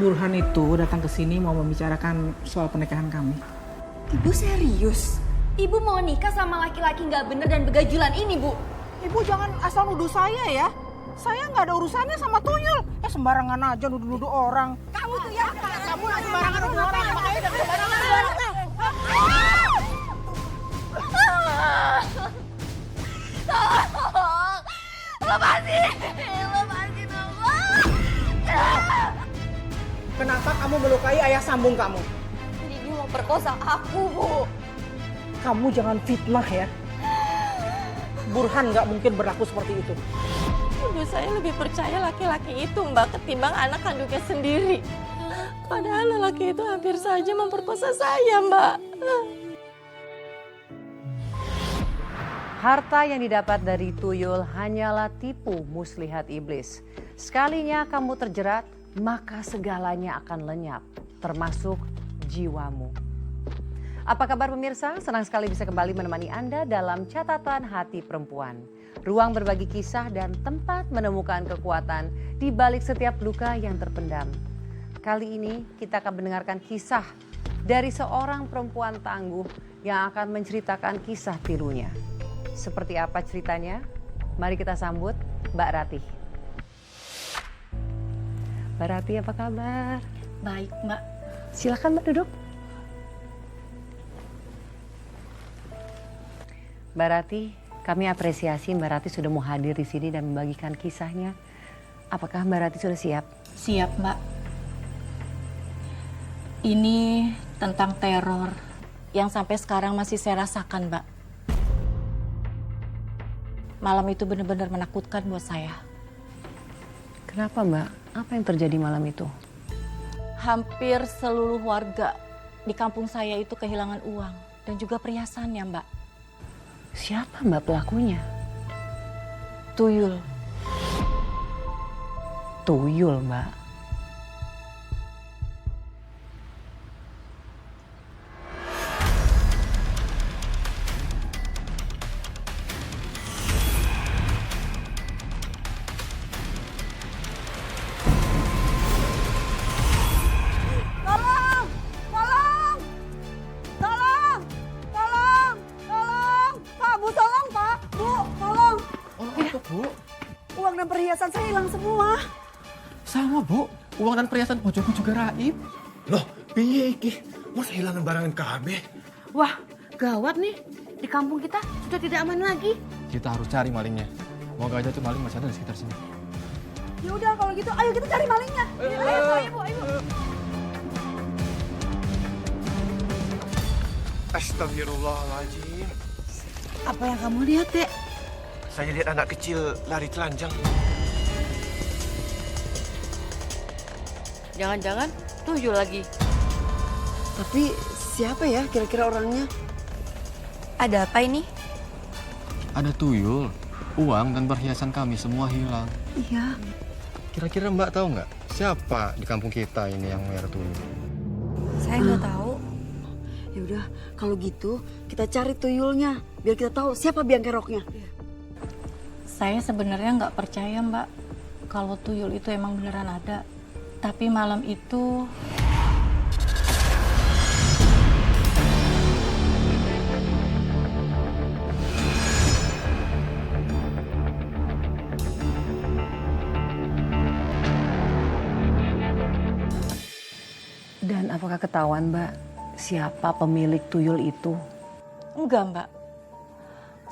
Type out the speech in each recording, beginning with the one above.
Burhan itu datang ke sini mau membicarakan soal pernikahan kami. Ibu serius? Ibu mau nikah sama laki-laki nggak bener dan begajulan ini, Bu? Ibu jangan asal nuduh saya ya. Saya nggak ada urusannya sama tuyul. Sembarangan aja nuduh-nuduh orang. Kamu tuh ya, kamu sembarangan nuduh orang. Makanya udah sembarangan. Tolong! Lepasin! Lepasin aku! Kenapa kamu melukai ayah sambung kamu? Jadi dia mau perkosa aku, Bu. Kamu jangan fitnah ya. Burhan nggak mungkin berlaku seperti itu. Ibu saya lebih percaya laki-laki itu, Mbak, ketimbang anak kandungnya sendiri. Padahal lelaki itu hampir saja memperkosa saya, Mbak. Harta yang didapat dari tuyul hanyalah tipu muslihat iblis. Sekalinya kamu terjerat, maka segalanya akan lenyap, termasuk jiwamu. Apa kabar pemirsa? Senang sekali bisa kembali menemani Anda dalam Catatan Hati Perempuan. Ruang berbagi kisah dan tempat menemukan kekuatan di balik setiap luka yang terpendam. Kali ini kita akan mendengarkan kisah dari seorang perempuan tangguh yang akan menceritakan kisah tirunya. Seperti apa ceritanya? Mari kita sambut Mbak Ratih. Mbak Ratih, apa kabar? Baik, Mbak. Silakan Mbak duduk. Mbak Ratih, kami apresiasi Mbak Ratih sudah mau hadir di sini dan membagikan kisahnya. Apakah Mbak Ratih sudah siap? Siap, Mbak. Ini tentang teror yang sampai sekarang masih saya rasakan, Mbak. Malam itu benar-benar menakutkan buat saya. Kenapa Mbak? Apa yang terjadi malam itu? Hampir seluruh warga di kampung saya itu kehilangan uang dan juga perhiasannya, Mbak. Siapa Mbak pelakunya? Tuyul. Tuyul Mbak. Uang dan perhiasan saya hilang semua. Sama Bu, uang dan perhiasan bojoku juga raib. Loh, piye iki? Mas hilangan barangan kabeh. Wah, gawat nih. Di kampung kita sudah tidak aman lagi. Kita harus cari malingnya. Moga aja tuh maling masih ada di sekitar sini. Ya udah kalau gitu, ayo kita cari malingnya. Ayo, Bu, ayo. Astagfirullahaladzim. Apa yang kamu lihat, Dek? Saya lihat anak kecil lari telanjang. Jangan-jangan tuyul lagi. Tapi siapa ya kira-kira orangnya? Ada apa ini? Ada tuyul, uang dan perhiasan kami semua hilang. Iya. Kira-kira Mbak tahu nggak siapa di kampung kita ini yang merah tuyul? Saya nggak tahu. Ya udah, kalau gitu kita cari tuyulnya biar kita tahu siapa biang keroknya. Saya sebenarnya nggak percaya, Mbak, kalau tuyul itu emang beneran ada. Tapi malam itu Dan apakah ketahuan Mbak siapa pemilik tuyul itu? enggak, Mbak.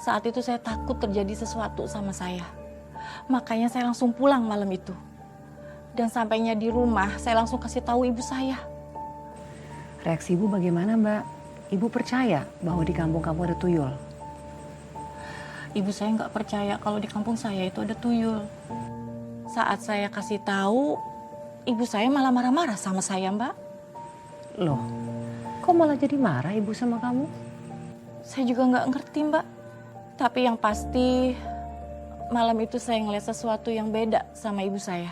Saat itu saya takut terjadi sesuatu sama saya. Makanya saya langsung pulang malam itu. Dan sampainya di rumah, saya langsung kasih tahu ibu saya. Reaksi Ibu bagaimana Mbak? Ibu percaya bahwa di kampung kamu ada tuyul? Ibu saya nggak percaya kalau di kampung saya itu ada tuyul. Saat saya kasih tahu, ibu saya malah marah-marah sama saya, Mbak. Loh, kok malah jadi marah Ibu sama kamu? Saya juga nggak ngerti, Mbak. Tapi yang pasti malam itu saya ngeliat sesuatu yang beda sama ibu saya.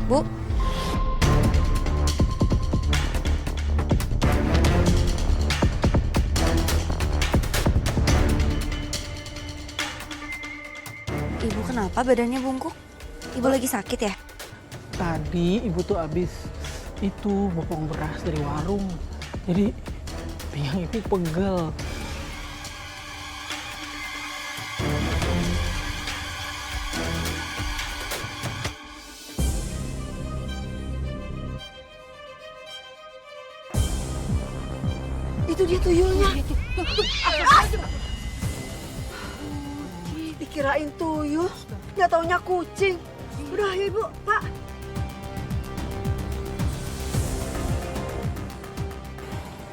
Bu, kenapa badannya bungkuk? Ibu lagi sakit ya? Tadi ibu tuh habis itu bopong beras dari warung. Jadi pinggang ibu pegel. Itu dia tuyulnya. Dikirain tuyul, nggak taunya kucing. Udah ya ibu, pak.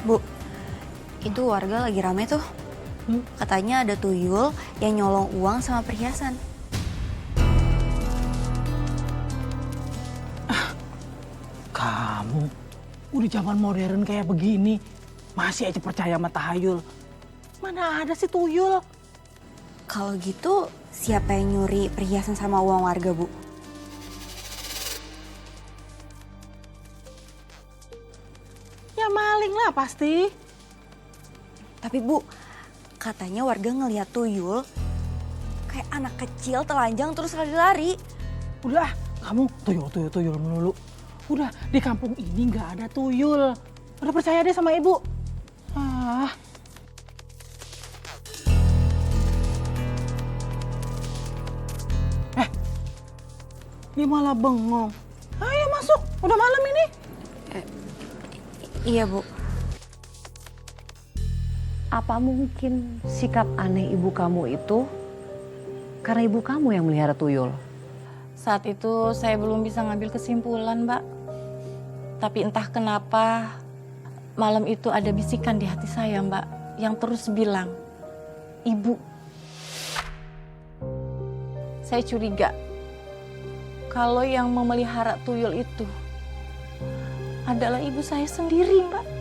Bu, itu warga lagi rame tuh. Katanya ada tuyul yang nyolong uang sama perhiasan. Kamu udah zaman modern kayak begini, masih aja percaya sama tahayul. Mana ada sih tuyul? Kalau gitu, siapa yang nyuri perhiasan sama uang warga, Bu? Ya maling lah pasti. Tapi Bu, katanya warga ngeliat tuyul kayak anak kecil telanjang terus lari-lari. Udah, kamu tuyul melulu. Udah, di kampung ini nggak ada tuyul. Udah percaya deh sama ibu. Ah. Dia malah bengong. Ayo masuk, udah malam ini. Iya, Bu. Apa mungkin sikap aneh ibu kamu itu karena ibu kamu yang melihara tuyul? Saat itu saya belum bisa ngambil kesimpulan, Mbak. Tapi entah kenapa malam itu ada bisikan di hati saya, Mbak, yang terus bilang, "Ibu." Saya curiga kalau yang memelihara tuyul itu adalah ibu saya sendiri, Mbak.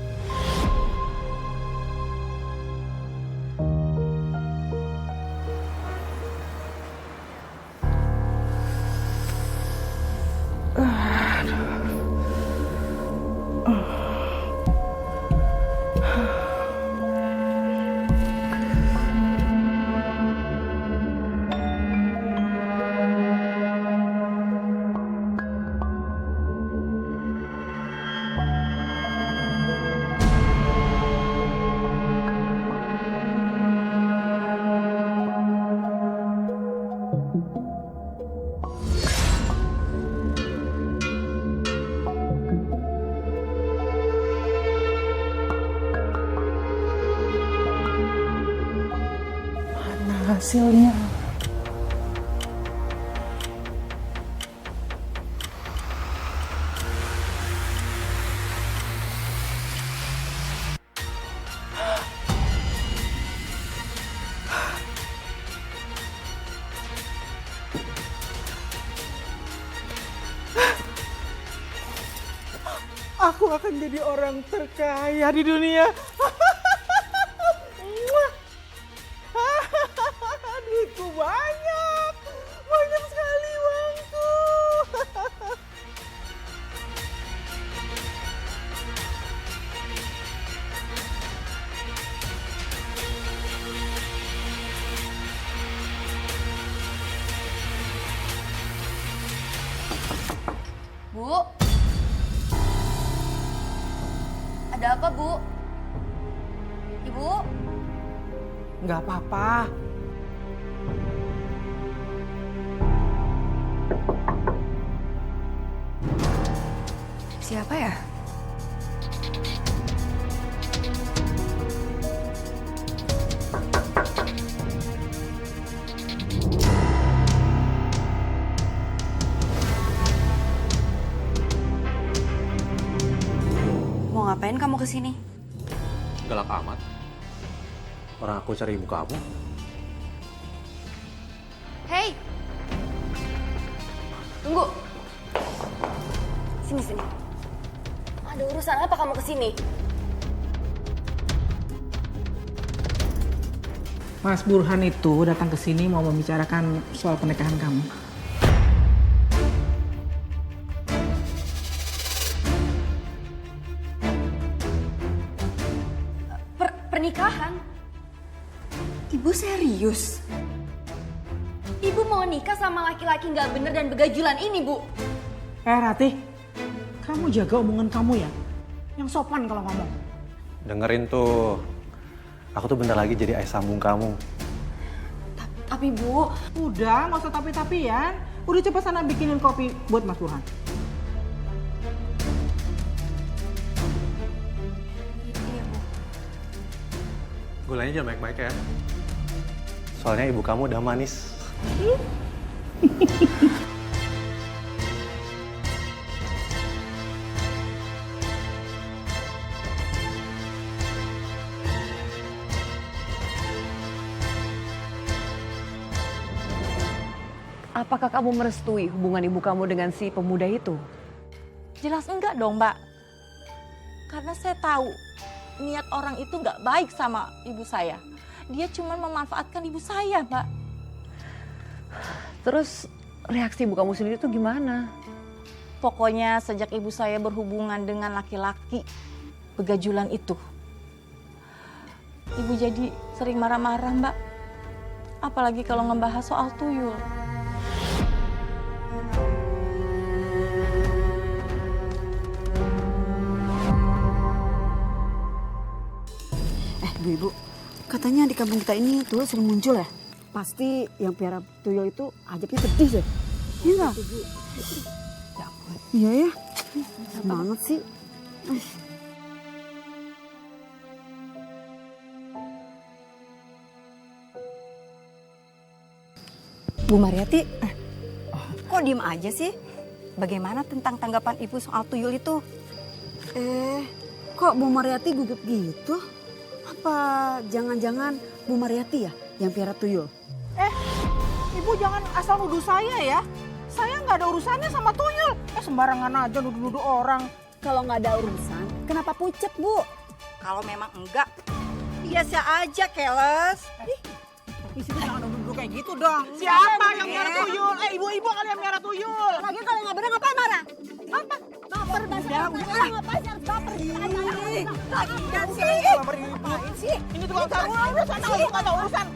Hasilnya. Aku akan jadi orang terkaya di dunia. Duitku banyak, banyak sekali uangku. Bu? Ada apa, Bu? Ibu? Nggak apa-apa. Siapa ya? Mau ngapain kamu kesini? Galak amat. Orang aku cari ibu kamu. Hei! Tunggu. Sini. Ada urusan apa kamu kesini? Mas Burhan itu datang ke sini mau membicarakan soal pernikahan kamu. Pernikahan? Ibu serius? Ibu mau nikah sama laki-laki nggak bener dan begajulan ini, Bu. Ratih, kamu jaga omongan kamu ya. Yang sopan kalau ngomong. Dengerin tuh. Aku tuh bentar lagi jadi ayah sambung kamu. Tapi Bu, Udah, nggak usah tapi-tapian. Udah coba sana bikinin kopi buat Mas Burhan. iya Bu. Gulanya jangan baik-baik ya. Soalnya ibu kamu udah manis. Apakah kamu merestui hubungan ibu kamu dengan si pemuda itu? Jelas enggak dong, Mbak. Karena saya tahu niat orang itu nggak baik sama ibu saya. Dia cuma memanfaatkan ibu saya, Mbak. Terus reaksi ibu kamu sendiri tuh gimana? Pokoknya sejak ibu saya berhubungan dengan laki-laki begajulan itu, ibu jadi sering marah-marah, Mbak. Apalagi kalau ngebahas soal tuyul. Bu, katanya di kampung kita ini tuyul sering muncul ya? Pasti yang piara tuyul itu ajabnya pedih deh. Iya nggak? Iya ya, banget sih. Bu Mariati, kok diem aja sih? Bagaimana tentang tanggapan Ibu soal tuyul itu? Kok Bu Mariati gugup gitu? Apa jangan-jangan Bu Mariati ya yang piara tuyul? Ibu jangan asal nuduh saya ya. Saya nggak ada urusannya sama tuyul. Sembarangan aja nuduh-nuduh orang. Kalau nggak ada urusan, kenapa pucet Bu? Kalau memang enggak, biasa aja keles. Di sini jangan nuduh kayak gitu dong. Siapa yang miara tuyul? Ibu-ibu kali yang miara tuyul. Lagi kalau nggak benar ngapain marah? Apa? Baper Udah. ngapain sih harus baper? Lagian sih. Ini tukang sarung udah sana untuk nggak tahu urusan.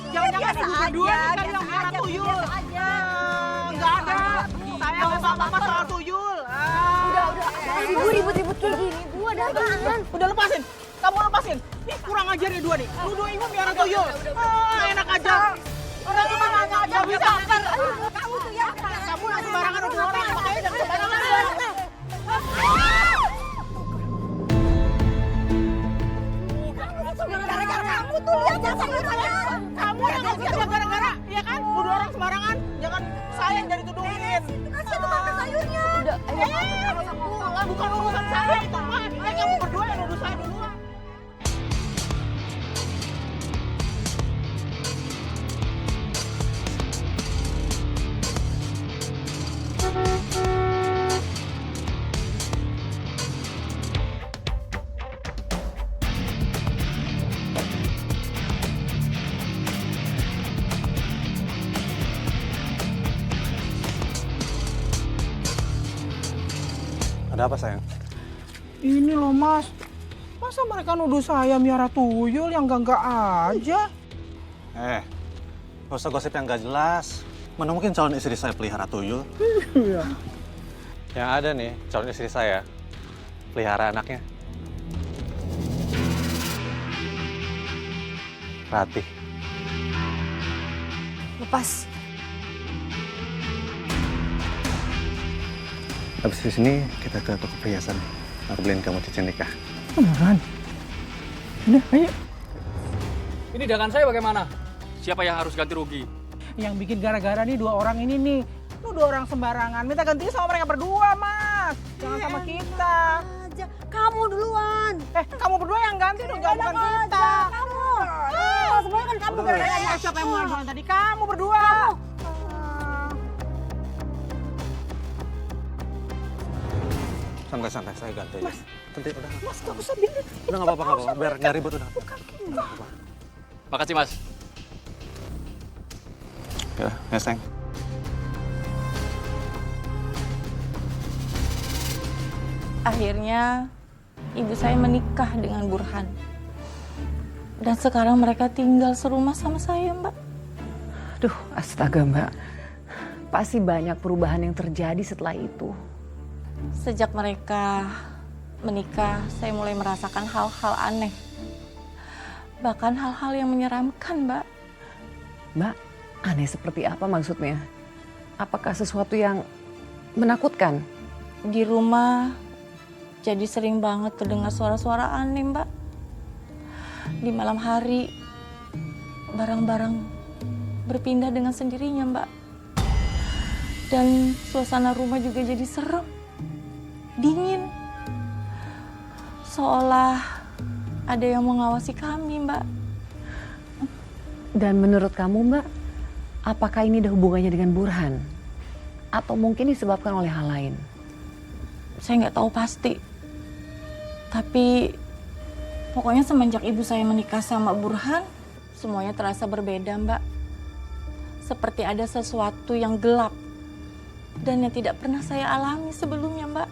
Jangan-jangan ibu berdua nih kali yang miara tuyul. Nggak ada. Saya nggak tahu apa soal tuyul. Udah. Ibu ribut-ribut kayak gini, Bu. Ada apaan? Udah lepasin. Kamu lepasin. Nih kurang ajar nih dua nih. Nuduh ibu miara tuyul. Enak aja. Udah gimana aja nggak bisa. Kamu tuh ya. Kamu nggak sembarangan nuduh orang. Makanya jangan sembarangan. Gara-gara kamu tuh lihat jasa sayurannya. Kamu yang nggak bisa gara-gara, ya kan? Nuduh orang sembarangan. Jangan saya yang jadi tuduhin. Kan saya tukang sayurnya. Udah, Bukan urusan saya itu mah. Kamu berdua yang nuduh saya duluan. Ada apa sayang? Ini loh mas, masa mereka nuduh saya miara tuyul yang enggak aja? Gak usah gosip yang gak jelas. Mana mungkin calon istri saya pelihara tuyul? Iya. Yang ada nih, calon istri saya pelihara anaknya. Ratih. Lepas. Habis di sini kita ke toko perhiasan. Aku beliin kamu cincin nikah. Beneran? Udah, ayo. Ini dagangan saya bagaimana? Siapa yang harus ganti rugi? Yang bikin gara-gara nih dua orang ini nih. Nuduh orang sembarangan. Minta ganti sama mereka berdua, Mas. Jangan sama kita. Kamu duluan. Kamu berdua yang ganti dong, jangan bukan kita. Kamu. Sebenarnya kan kamu Udah, gara-gara siapa yang mulai duluan tadi? Kamu berdua. Santai-santai, saya ganti aja. Nanti udah. Mas, gak usah biarin. Udah nggak apa-apa. Biar nggak ribut udah. Makasih, Mas. Ya, sayang. Akhirnya ibu saya menikah dengan Burhan. Dan sekarang mereka tinggal serumah sama saya, Mbak. Duh, astaga Mbak. Pasti banyak perubahan yang terjadi setelah itu. Sejak mereka menikah, saya mulai merasakan hal-hal aneh. Bahkan hal-hal yang menyeramkan, Mbak. Mbak, aneh seperti apa maksudnya? Apakah sesuatu yang menakutkan? Di rumah jadi sering banget terdengar suara-suara aneh, Mbak. Di malam hari, barang-barang berpindah dengan sendirinya, Mbak. Dan suasana rumah juga jadi serem, dingin. Seolah ada yang mengawasi kami, Mbak. Dan menurut kamu Mbak, apakah ini ada hubungannya dengan Burhan? Atau mungkin disebabkan oleh hal lain? Saya nggak tahu pasti. Tapi pokoknya semenjak ibu saya menikah sama Burhan, semuanya terasa berbeda, Mbak. Seperti ada sesuatu yang gelap dan yang tidak pernah saya alami sebelumnya, Mbak.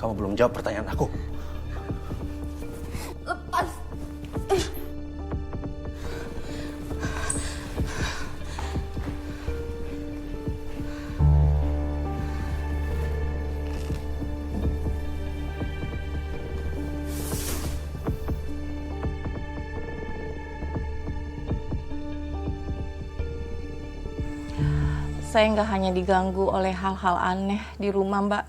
Kamu belum jawab pertanyaan aku. Lepas. Saya nggak hanya diganggu oleh hal-hal aneh di rumah, Mbak.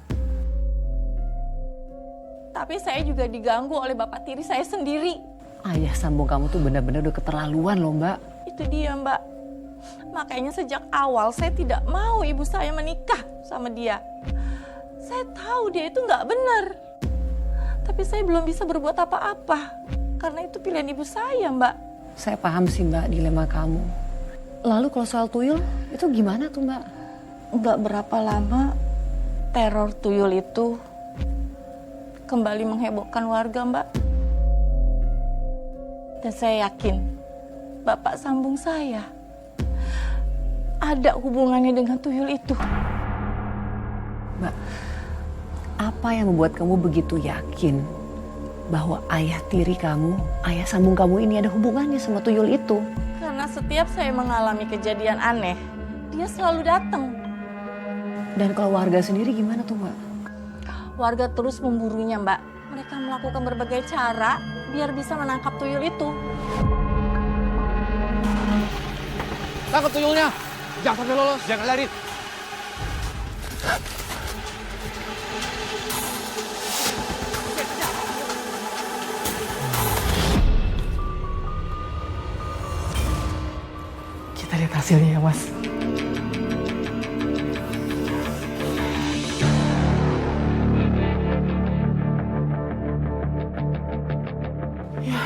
Tapi saya juga diganggu oleh bapak tiri saya sendiri. Ayah sambung kamu tuh benar-benar udah keterlaluan loh Mbak. Itu dia, Mbak. Makanya sejak awal saya tidak mau ibu saya menikah sama dia. Saya tahu dia itu nggak benar. Tapi saya belum bisa berbuat apa-apa. Karena itu pilihan ibu saya, Mbak. Saya paham sih Mbak dilema kamu. Lalu kalau soal tuyul, itu gimana tuh Mbak? Nggak berapa lama teror tuyul itu kembali menghebohkan warga, Mbak. Dan saya yakin bapak sambung saya ada hubungannya dengan tuyul itu. Mbak, apa yang membuat kamu begitu yakin bahwa ayah tiri kamu, ayah sambung kamu ini ada hubungannya sama tuyul itu? Karena setiap saya mengalami kejadian aneh, dia selalu datang. Dan kalau warga sendiri gimana tuh Mbak? Warga terus memburunya, Mbak. Mereka melakukan berbagai cara biar bisa menangkap tuyul itu. Tangkap tuyulnya! Jangan sampai lolos! Jangan lari. Kita lihat hasilnya ya, Mas. Ya.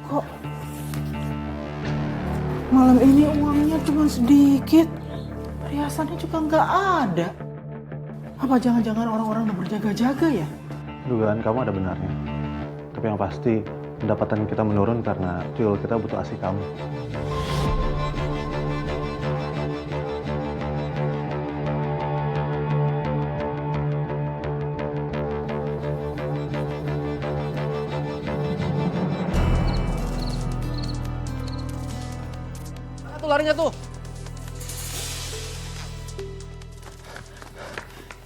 Kok malam ini uangnya cuma sedikit? Perhiasannya juga nggak ada. Apa jangan-jangan orang-orang udah berjaga-jaga ya? Dugaan kamu ada benarnya. Tapi yang pasti pendapatan kita menurun karena tuyul kita butuh ASI kamu. Mana tuh larinya tuh?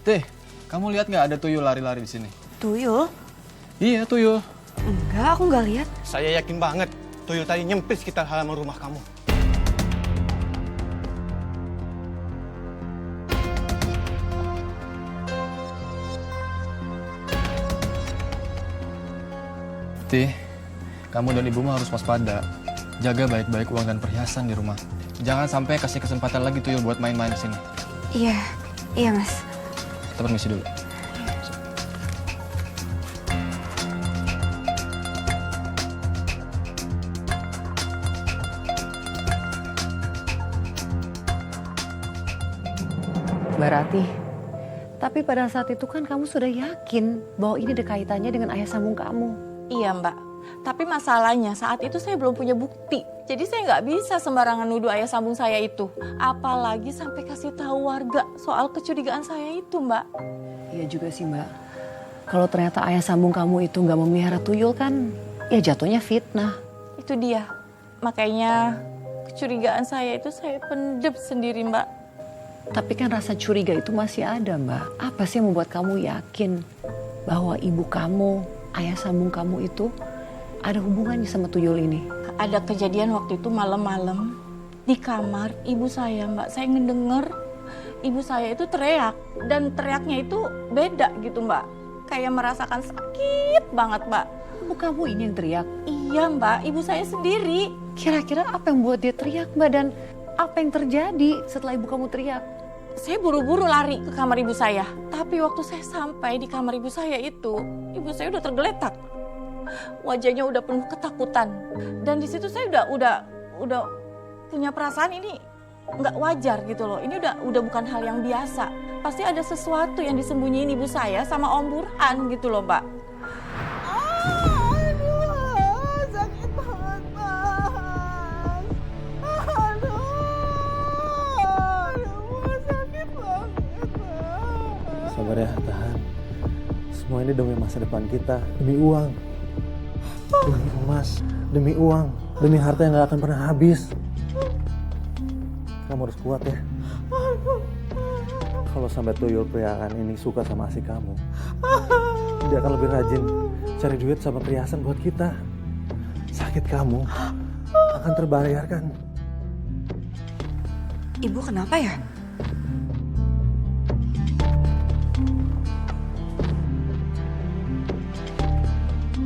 Teh, kamu lihat nggak ada tuyul lari-lari di sini? Tuyul? Iya, tuyul. Enggak, aku nggak lihat. Saya yakin banget tuyul tadi nyempis sekitar halaman rumah kamu. Teh, kamu dan ibumu harus waspada. Jaga baik-baik uang dan perhiasan di rumah. Jangan sampai kasih kesempatan lagi tuyul buat main-main di sini. Iya, iya Mas. Kita permisi dulu. Mbak Ratih, tapi pada saat itu kan kamu sudah yakin bahwa ini ada kaitannya dengan ayah sambung kamu. Iya, Mbak. Tapi masalahnya saat itu saya belum punya bukti. Jadi saya nggak bisa sembarangan nuduh ayah sambung saya itu. Apalagi sampai kasih tahu warga soal kecurigaan saya itu, Mbak. Iya juga sih Mbak. Kalau ternyata ayah sambung kamu itu nggak memelihara tuyul kan, ya jatuhnya fitnah. Itu dia. Makanya kecurigaan saya itu saya pendem sendiri, Mbak. Tapi kan rasa curiga itu masih ada Mbak. Apa sih yang membuat kamu yakin bahwa ibu kamu, ayah sambung kamu itu ada hubungannya sama tuyul ini? Ada kejadian waktu itu malam-malam di kamar ibu saya, Mbak. Saya ngedenger ibu saya itu teriak. Dan teriaknya itu beda gitu, Mbak. Kayak merasakan sakit banget, Mbak. Ibu kamu ini yang teriak? Iya, Mbak. Ibu saya sendiri. Kira-kira apa yang membuat dia teriak Mbak? Dan apa yang terjadi setelah ibu kamu teriak? Saya buru-buru lari ke kamar ibu saya. Tapi waktu saya sampai di kamar ibu saya itu, ibu saya udah tergeletak. Wajahnya udah penuh ketakutan. Dan di situ saya udah punya perasaan ini nggak wajar gitu loh. Ini udah bukan hal yang biasa. Pasti ada sesuatu yang disembunyiin ibu saya sama Om Burhan gitu loh, Mbak. Aduh, sakit banget, Mas. Aduh, sakit banget, Mas. Sabar ya, tahan. Semua ini demi masa depan kita, demi uang. Demi emas, demi uang, demi harta yang gak akan pernah habis. Kamu harus kuat ya. Kalau sampai tuyul perhiasan ini suka sama ASI kamu, dia akan lebih rajin cari duit sama perhiasan buat kita. Sakit kamu akan terbayarkan. Ibu kenapa ya?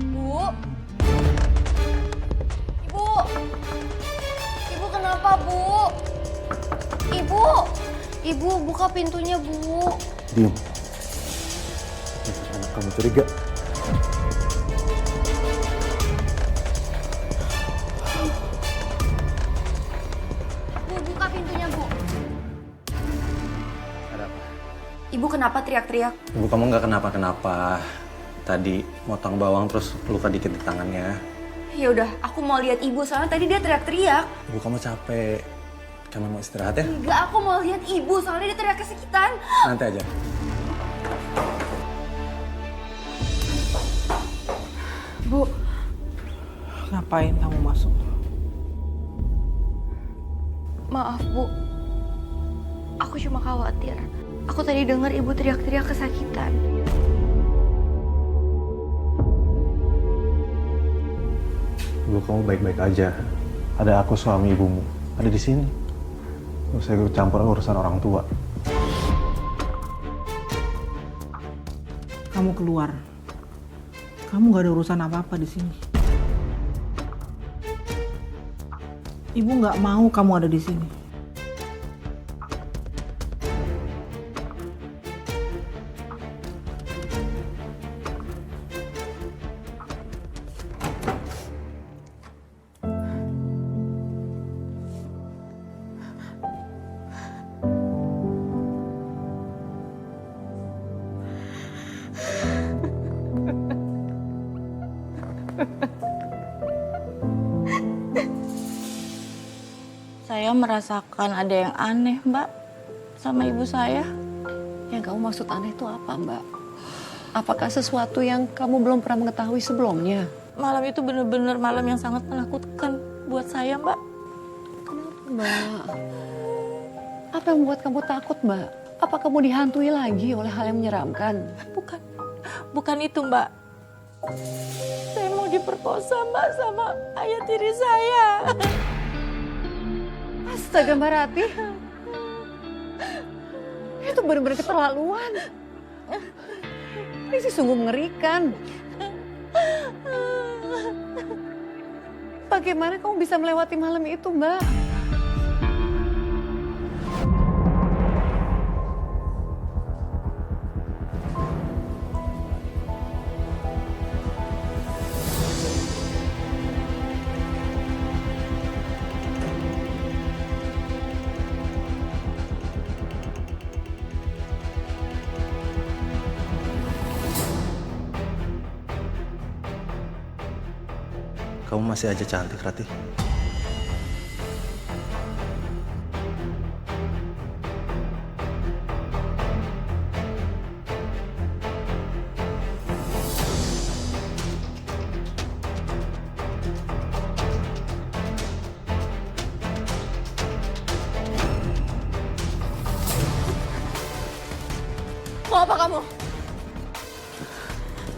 Bu? Ibu? Ibu kenapa, Bu? Ibu? Ibu, buka pintunya, Bu. Diam. Anak kamu curiga. Bu, buka pintunya, Bu. Ada apa? Ibu kenapa teriak-teriak? Ibu kamu nggak kenapa-kenapa. Tadi motong bawang terus luka dikit di tangannya. Ya udah, aku mau lihat ibu soalnya tadi dia teriak-teriak. Ibu kamu capek. Kamu mau istirahat ya? Enggak, aku mau lihat ibu soalnya dia teriak kesakitan. Nanti aja. Bu, ngapain kamu masuk? Maaf, Bu. Aku cuma khawatir. Aku tadi dengar ibu teriak-teriak kesakitan. Dulu kamu baik-baik aja. Ada aku suami ibumu, ada di sini. Gak usah ikut campur urusan orang tua. Kamu keluar. Kamu gak ada urusan apa-apa di sini. Ibu nggak mau kamu ada di sini. Saya merasakan ada yang aneh, Mbak, sama ibu saya. Yang kamu maksud aneh itu apa, Mbak? Apakah sesuatu yang kamu belum pernah mengetahui sebelumnya? Malam itu benar-benar malam yang sangat menakutkan buat saya, Mbak. Kenapa, Mbak? Apa yang membuat kamu takut, Mbak? Apa kamu dihantui lagi oleh hal yang menyeramkan? Bukan itu, Mbak. Saya mau diperkosa, Mbak, sama ayah tiri saya. Astaga, Mbak Rati. Itu benar-benar keterlaluan. Ini sih sungguh mengerikan. Bagaimana kamu bisa melewati malam itu, Mbak? Kamu masih aja cantik, Rati. Mau apa kamu?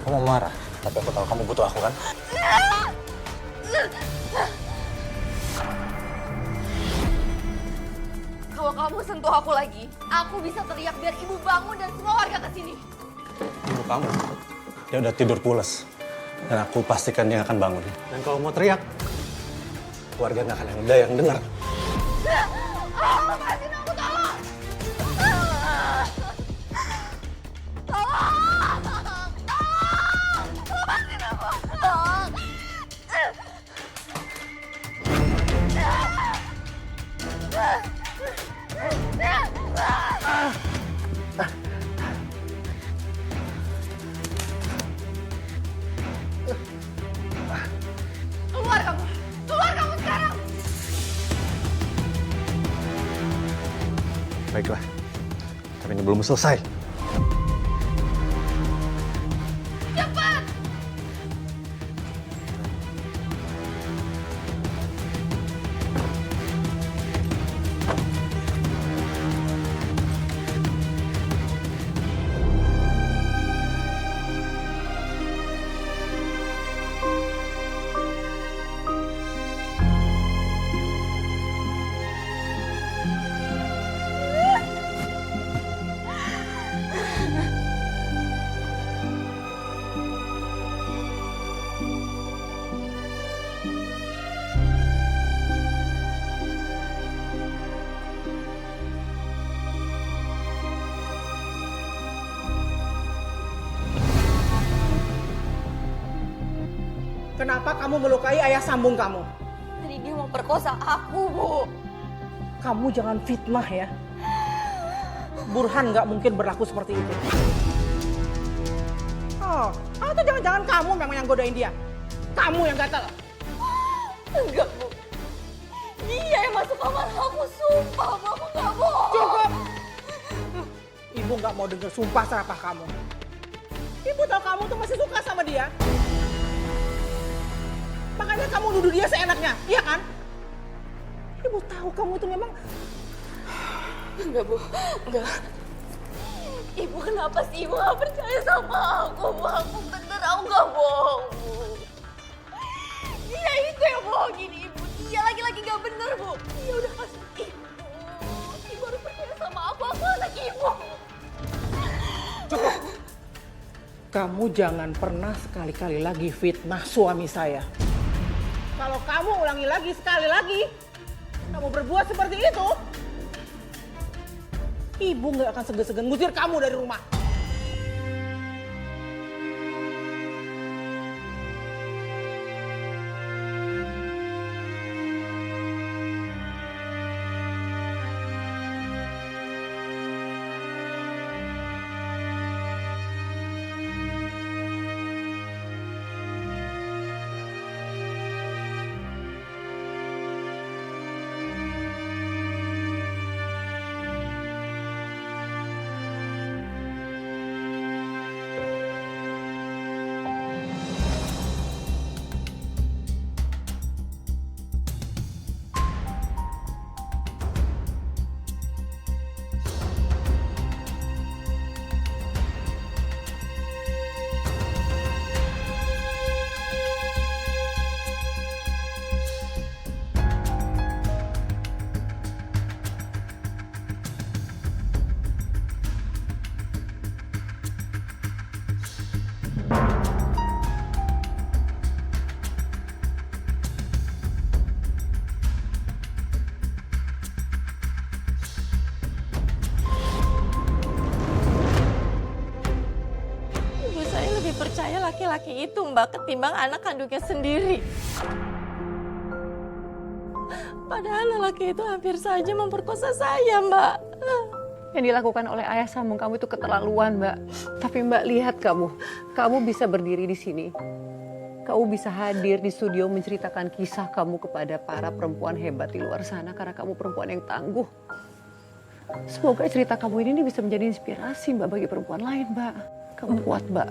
Kamu marah, tapi aku tahu kamu butuh aku kan? Kalau kamu sentuh aku lagi, aku bisa teriak biar ibu bangun dan semua warga kesini. Ibu kamu, dia udah tidur pules. Dan aku pastikan dia akan bangun. Dan kalau mau teriak, keluarga nggak akan ada yang dengar. Lepasin aku, tolong! Tolong! Lepasin aku! Tolong! Keluar kamu! Keluar kamu sekarang! Baiklah, tapi ini belum selesai. Cepat! Kenapa kamu melukai ayah sambung kamu? Tadi dia mau perkosa aku, Bu. Kamu jangan fitnah ya. Burhan nggak mungkin berlaku seperti itu. Oh, atau jangan-jangan kamu memang yang godain dia? Kamu yang gatal? Enggak, Bu. Dia yang masuk kamar aku, sumpah, Bu. Aku nggak bohong. Cukup! Ibu nggak mau dengar sumpah serapah kamu. Ibu tahu kamu tuh masih suka sama dia. Makanya kamu nuduh dia seenaknya, iya kan? Ibu tahu kamu itu memang Enggak, Bu. Enggak. Ibu kenapa sih Ibu gak percaya sama aku, Bu? Aku bener, aku gak bohong, Bu. Dia itu yang bohongin Ibu. Dia lagi-lagi gak bener, Bu. Dia udah kasih Ibu. Ibu harus percaya sama aku anak Ibu. Cukup. Kamu jangan pernah sekali-kali lagi fitnah suami saya. Kalau kamu ulangi lagi sekali lagi, kamu berbuat seperti itu, ibu nggak akan segan-segan ngusir kamu dari rumah. Ibu saya lebih percaya laki-laki itu, Mbak, ketimbang anak kandungnya sendiri. Padahal lelaki itu hampir saja memperkosa saya, Mbak. Yang dilakukan oleh ayah sambung kamu itu keterlaluan, Mbak. Tapi Mbak, lihat kamu bisa berdiri di sini. Kamu bisa hadir di studio menceritakan kisah kamu kepada para perempuan hebat di luar sana karena kamu perempuan yang tangguh. Semoga cerita kamu ini bisa menjadi inspirasi, Mbak, bagi perempuan lain, Mbak. Kamu kuat, Mbak.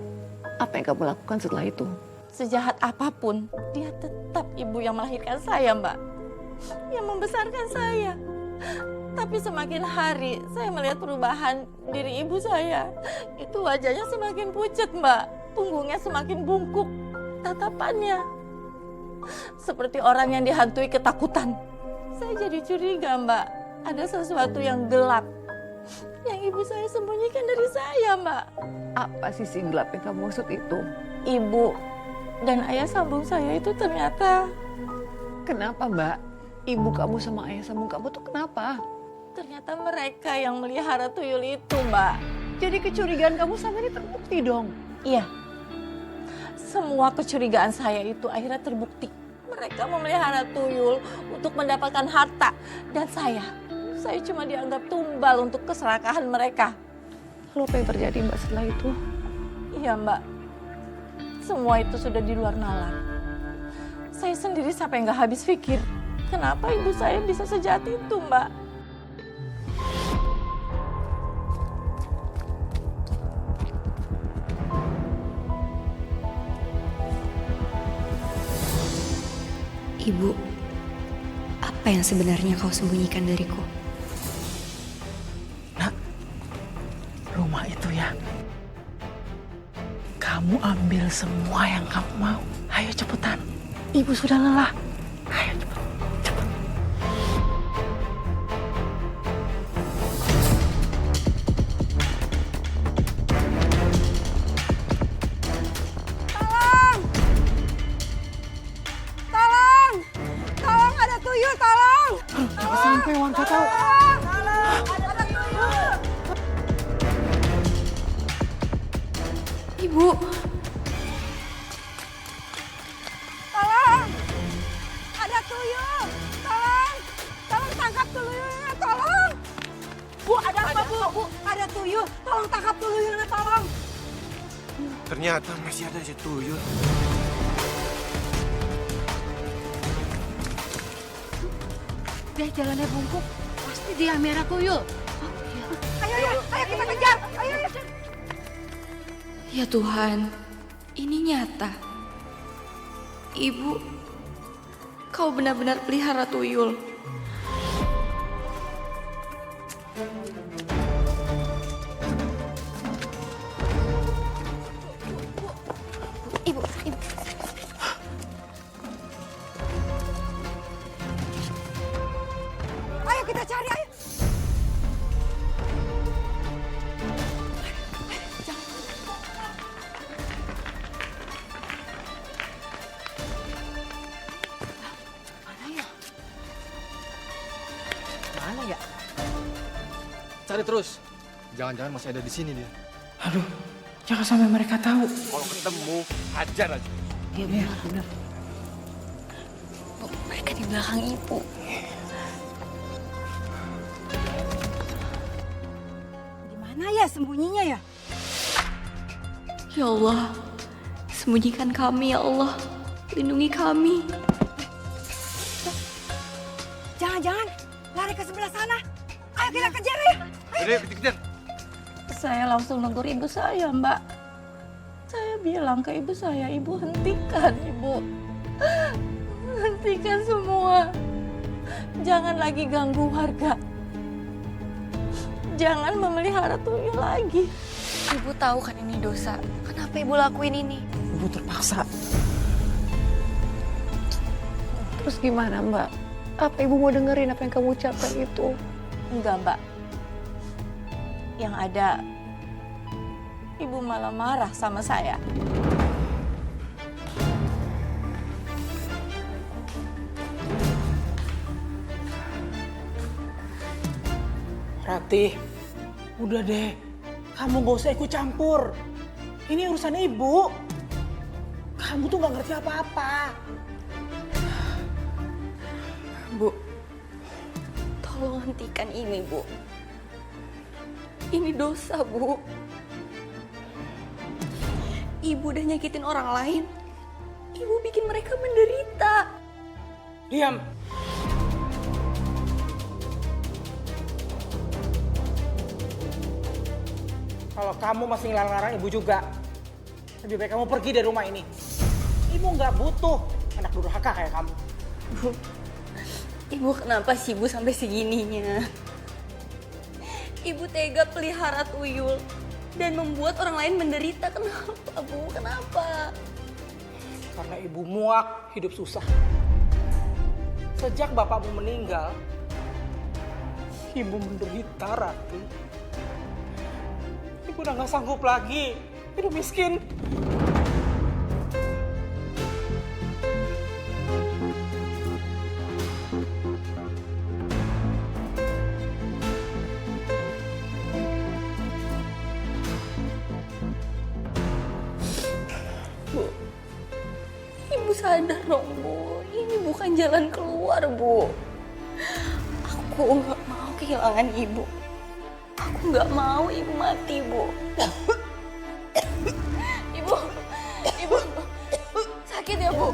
Apa yang kamu lakukan setelah itu? Sejahat apapun, dia tetap ibu yang melahirkan saya, Mbak. Yang membesarkan saya. Tapi semakin hari saya melihat perubahan diri ibu saya. Itu wajahnya semakin pucat, Mbak. Punggungnya semakin bungkuk. Tatapannya seperti orang yang dihantui ketakutan. Saya jadi curiga, Mbak. Ada sesuatu yang gelap yang ibu saya sembunyikan dari saya, Mbak. Apa sisi gelap yang kamu maksud itu? Ibu dan ayah sambung saya itu ternyata... Kenapa, Mbak? Ibu kamu sama ayah sambung kamu tuh kenapa? Ternyata mereka yang melihara tuyul itu, Mbak. Jadi kecurigaan kamu sama ini terbukti dong? Iya. Semua kecurigaan saya itu akhirnya terbukti. Mereka memelihara tuyul untuk mendapatkan harta. Dan saya cuma dianggap tumbal untuk keserakahan mereka. Lalu apa yang terjadi, Mbak, setelah itu? Iya, Mbak. Semua itu sudah di luar nalar. Saya sendiri sampai nggak habis pikir. Kenapa ibu saya bisa sejahat itu, Mbak? Ibu, apa yang sebenarnya kau sembunyikan dariku? Nak, rumah itu ya, kamu ambil semua yang kamu mau. Ayo cepetan, ibu sudah lelah. Ayo cepet, cepet. Tolong, ada tuyul, tolong! Jangan sampai warga tahu. Ada tuyul! Ibu, Tolong! Ada tuyul! Tolong! Tolong tangkap tuyulnya, tolong! Bu, ada apa, Bu? Bu, ada tuyul! Tolong tangkap tuyulnya, tolong! Ternyata masih ada si tuyul. Dia jalannya bungkuk, pasti dia merah tuyul. Ayo kita kejar! Ayo! ya Tuhan, ini nyata. Ibu, kau benar-benar pelihara tuyul. Ibu. Ayo kita cari, ayo. Mana ya? Cari terus. Jangan-jangan masih ada di sini dia. Aduh, jangan sampai mereka tahu. Kalau ketemu, hajar aja. Iya, benar. Bu, mereka di belakang ibu. Di mana ya sembunyinya ya? Ya Allah, sembunyikan kami ya Allah. Lindungi kami. Jangan-jangan lari ke sebelah sana. Ayo kita kejar ya. Udah, kejar. Saya langsung negur ibu saya, Mbak. Saya bilang ke ibu saya, ibu hentikan, ibu. Hentikan semua. Jangan lagi ganggu warga. Jangan memelihara tuyul lagi. Ibu tahu kan ini dosa. Kenapa ibu lakuin ini? Ibu terpaksa. Terus gimana Mbak? Apa ibu mau dengerin apa yang kamu ucapkan itu? Enggak, Mbak. Yang ada, ibu malah marah sama saya. Ratih, udah deh. Kamu gak usah ikut campur. Ini urusan ibu. Kamu tuh gak ngerti apa-apa. Bu, tolong hentikan ini, Bu. Ini dosa, Bu. Ibu udah nyakitin orang lain. Ibu bikin mereka menderita. Diam. Kalau kamu masih ngelarang-larang ibu juga, lebih baik kamu pergi dari rumah ini. Ibu nggak butuh anak durhaka kayak kamu. Bu, ibu kenapa sih Bu sampai segininya? Ibu tega pelihara tuyul dan membuat orang lain menderita. Kenapa, Bu? Kenapa? Karena ibu muak hidup susah. Sejak bapakmu meninggal, ibu menderita, Rati. Ibu udah gak sanggup lagi hidup miskin. Bu, ibu sadar dong, Bu. Ini bukan jalan keluar, Bu. Aku nggak mau kehilangan ibu. Aku nggak mau ibu mati, Bu. Ibu, sakit ya, Bu?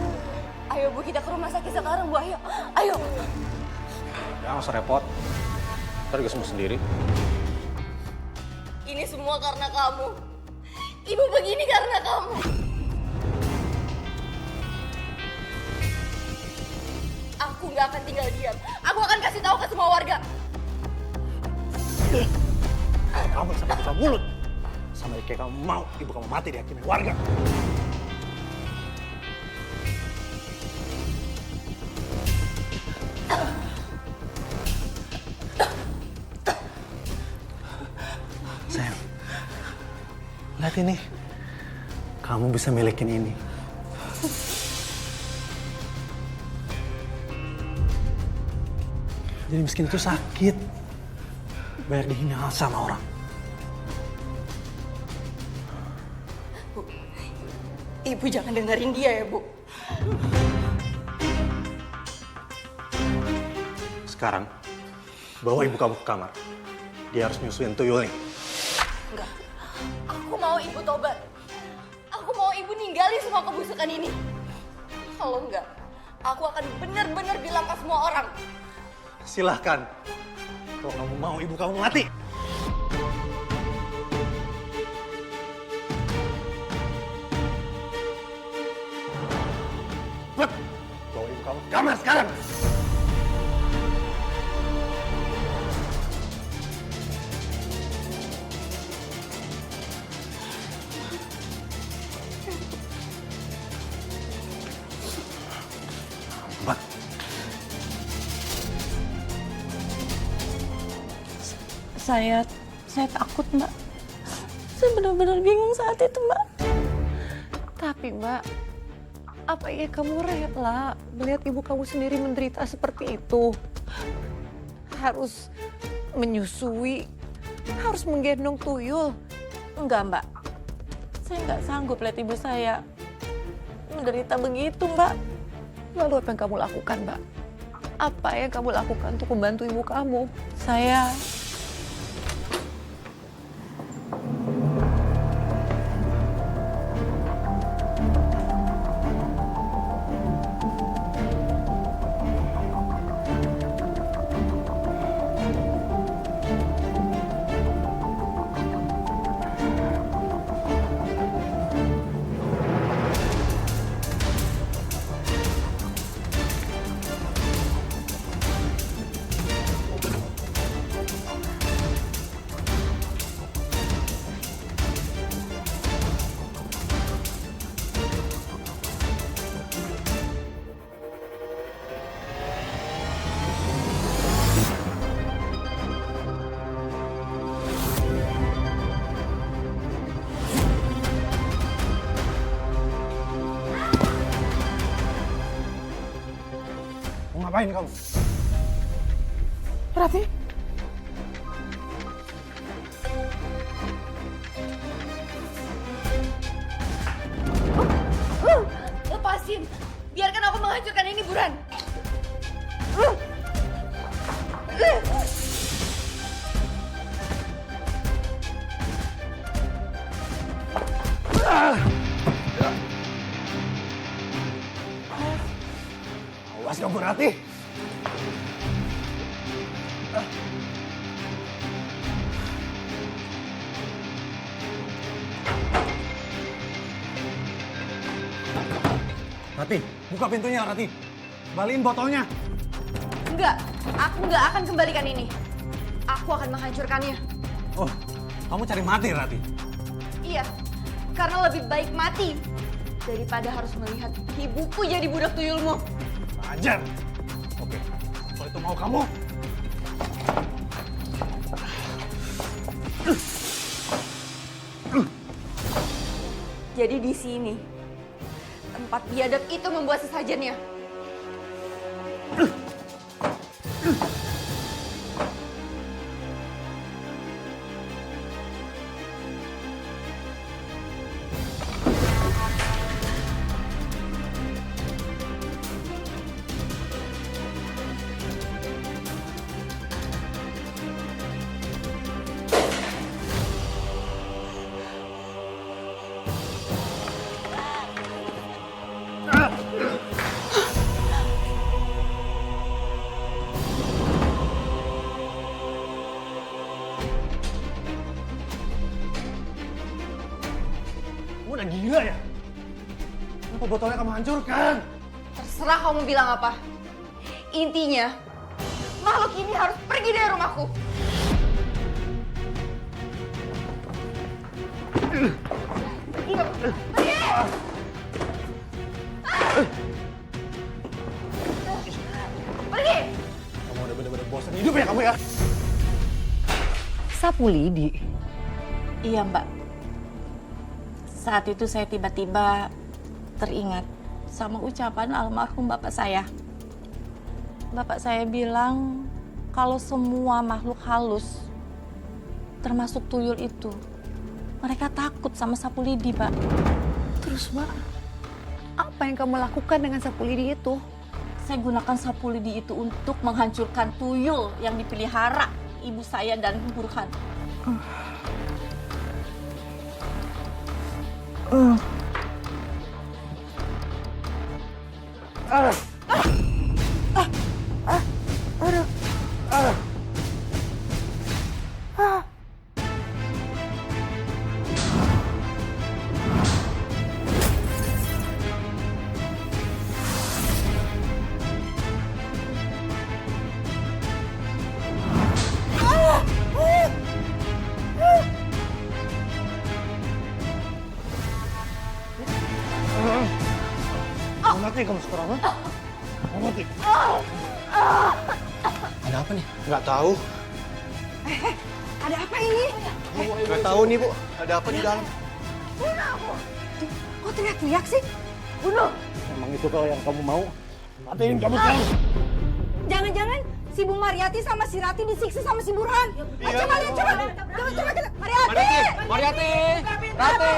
Ayo, Bu, kita ke rumah sakit sekarang, Bu. Ayo. Jangan usah repot. Ntar juga sembuh sendiri. Ini semua karena kamu. Ibu begini karena kamu. Aku nggak akan tinggal diam. Aku akan kasih tahu ke semua warga. Kamu sampai buka mulut. Sama kayak kamu mau ibu kamu mati dihakimi warga. Sayang, lihat ini. Kamu bisa milikin ini. Jadi miskin itu sakit. Banyak dihina sama orang. Bu, ibu jangan dengerin dia ya, Bu. Sekarang, bawa ibu kamu ke kamar. Dia harus nyusuin tuyul nih. Enggak. Aku mau ibu tobat. Aku mau ibu ninggalin semua kebusukan ini. Kalau enggak, aku akan benar-benar bilang ke semua orang. Silahkan. Kalau kamu mau ibu kamu mati. Bawa ibu kamu ke kamar sekarang. Saya takut, Mbak. Saya benar-benar bingung saat itu, Mbak. Tapi Mbak, apa ya kamu rela melihat ibu kamu sendiri menderita seperti itu? Harus menyusui, harus menggendong tuyul. Enggak, Mbak. Saya nggak sanggup lihat ibu saya menderita begitu, Mbak. Lalu apa yang kamu lakukan, Mbak? Apa yang kamu lakukan untuk membantu ibu kamu? Saya Mau ngapain kamu? Rati? Lepasin. Biarkan aku menghancurkan ini, Buran. Awas kamu, Rati. Rati, buka pintunya, Rati. Balikin botolnya. Enggak, aku nggak akan kembalikan ini. Aku akan menghancurkannya. Oh, kamu cari mati, Rati. Iya, karena lebih baik mati daripada harus melihat ibuku jadi budak tuyulmu. Ajar. Oke, kalau itu mau kamu. Jadi di sini, tempat biadab itu membuat sesajennya. Kamu udah gila ya? Kenapa botolnya kamu hancurkan? Terserah kamu bilang apa. Intinya, makhluk ini harus pergi dari rumahku. Pergi! Kamu udah bener-bener bosan hidup ya kamu ya? Sapu lidi. Iya, Mbak. Saat itu saya tiba-tiba teringat sama ucapan almarhum bapak saya. Bapak saya bilang kalau semua makhluk halus, termasuk tuyul itu, mereka takut sama sapu lidi, Pak. Terus, Mbak, apa yang kamu lakukan dengan sapu lidi itu? Saya gunakan sapu lidi itu untuk menghancurkan tuyul yang dipelihara ibu saya dan Burhan. Mau mati kamu sekarang, ha? Mau mati? Ada apa nih? Nggak tahu. Ada apa ini? Nggak tahu nih, Bu. Ada apa di dalam? Kok teriak-teriak sih? Bunuh! Emang itu kalau yang kamu mau? Matiin kamu sekarang. Jangan-jangan si Bu Mariati sama si Rati disiksa sama si Burhan. Iya, Coba lihat, coba kita. Mariati! Mariati! Rati!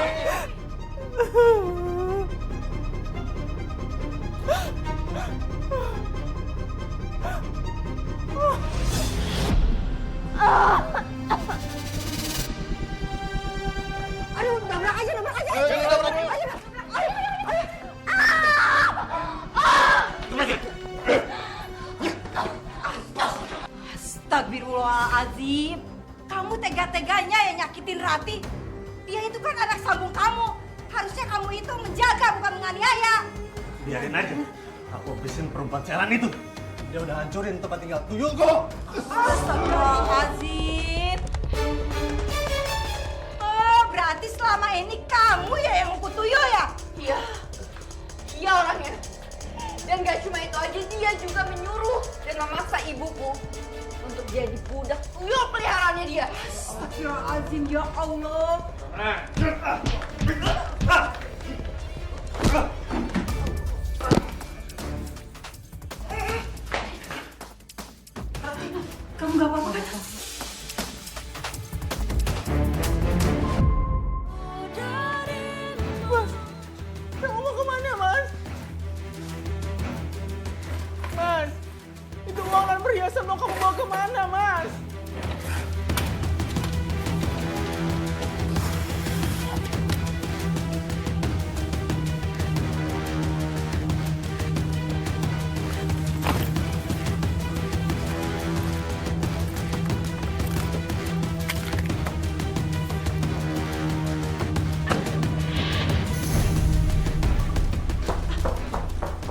Aduh, nabrak aja. Astagfirullahaladzim. Kamu tega-teganya yang nyakitin Rati. Dia itu kan anak sambung kamu. Harusnya kamu itu menjaga bukan menganiaya. Biarin aja. Aku habisin perempuan selan itu. Dia udah hancurin tempat tinggal tuyulku. Astagfirullahaladzim. Oh, berarti selama ini kamu ya yang ngukut tuyul ya? Iya. Iya orangnya. Dan gak cuma itu aja, dia juga menyuruh dan memaksa ibuku untuk jadi budak tuyul peliharaannya dia. Astagfirullahaladzim, ya Allah. Kamu gak apa-apa kan? Mas, kamu mau kemana, Mas? Mas, itu uang dan perhiasan mau kamu bawa kemana, Mas?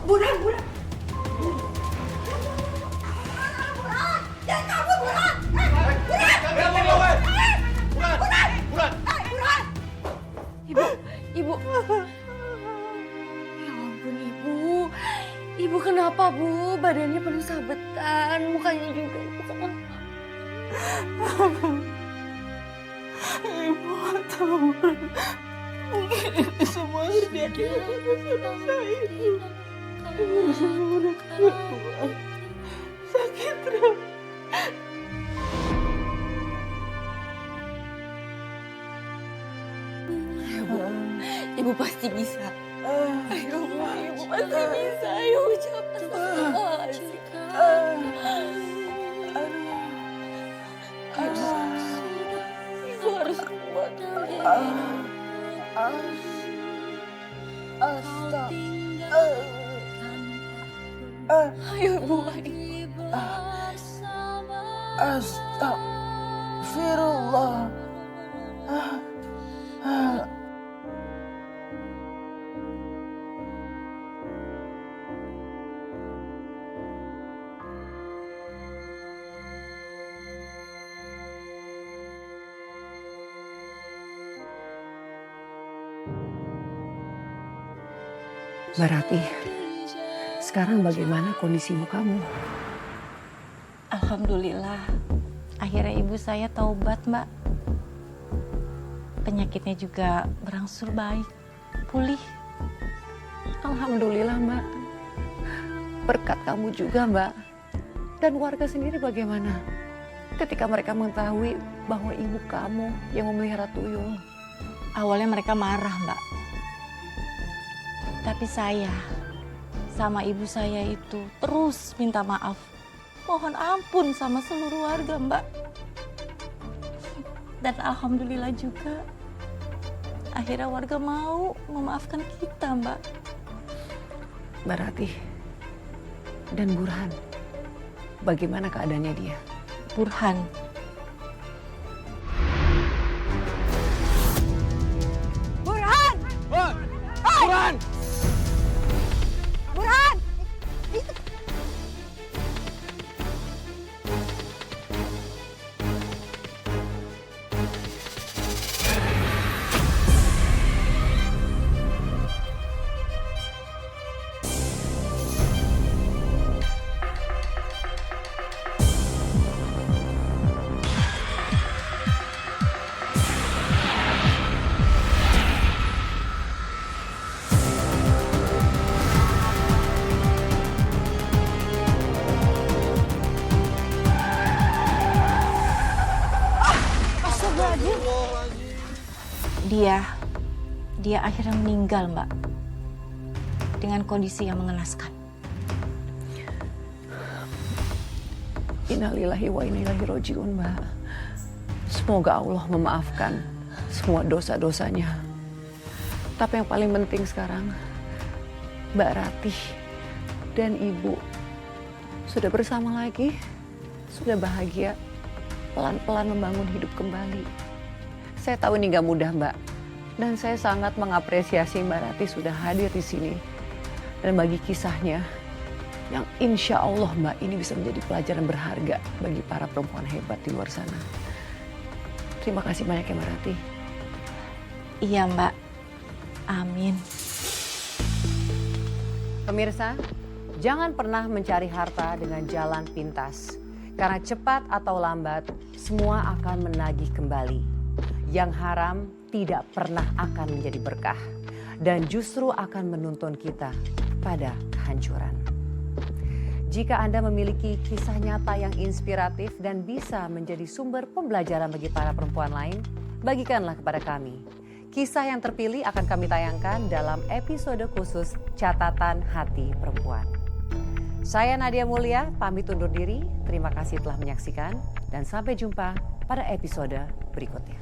Burhan. Jangan kabur, Burhan. Burhan. Ibu. Ya ampun Ibu. Ibu kenapa Bu? Badannya penuh sabetan, mukanya juga Ibu kenapa? Ibu gak tahu. Mungkin itu semua terjadi karena saudara saya. Ibu udah keluar. Sakit, Ram. Ibu pasti bisa. Ayo Bu, Ibu pasti bisa. Ayo ucapkan Ibu harus kuat. Ayo Bu. Astagfirullah. Mbak Rati, sekarang bagaimana kondisimu kamu? Alhamdulillah, akhirnya ibu saya taubat, Mbak. Penyakitnya juga berangsur baik, pulih. Alhamdulillah Mbak. Berkat kamu juga Mbak. Dan warga sendiri bagaimana? Ketika mereka mengetahui bahwa ibu kamu yang memelihara tuyul. Awalnya mereka marah, Mbak. Tapi saya sama ibu saya itu terus minta maaf. Mohon ampun sama seluruh warga, Mbak. Dan alhamdulillah juga akhirnya warga mau memaafkan kita, Mbak. Mbak Rati dan Burhan, bagaimana keadaannya dia? Burhan. Burhan! Burhan! Burhan! Dia akhirnya meninggal, Mbak. Dengan kondisi yang mengenaskan. Innalillahi wa inna ilaihi raji'un, Mbak. Semoga Allah memaafkan semua dosa-dosanya. Tapi yang paling penting sekarang, Mbak Ratih dan Ibu sudah bersama lagi, sudah bahagia, pelan-pelan membangun hidup kembali. Saya tahu ini gak mudah, Mbak. Dan saya sangat mengapresiasi Mbak Ratih sudah hadir di sini. Dan bagi kisahnya, yang insya Allah Mbak ini bisa menjadi pelajaran berharga bagi para perempuan hebat di luar sana. Terima kasih banyak ya Mbak Ratih. Iya, Mbak. Amin. Pemirsa, jangan pernah mencari harta dengan jalan pintas. Karena cepat atau lambat, semua akan menagih kembali. Yang haram tidak pernah akan menjadi berkah. Dan justru akan menuntun kita pada kehancuran. Jika Anda memiliki kisah nyata yang inspiratif dan bisa menjadi sumber pembelajaran bagi para perempuan lain, bagikanlah kepada kami. Kisah yang terpilih akan kami tayangkan dalam episode khusus Catatan Hati Perempuan. Saya Nadia Mulia, pamit undur diri. Terima kasih telah menyaksikan dan sampai jumpa pada episode berikutnya.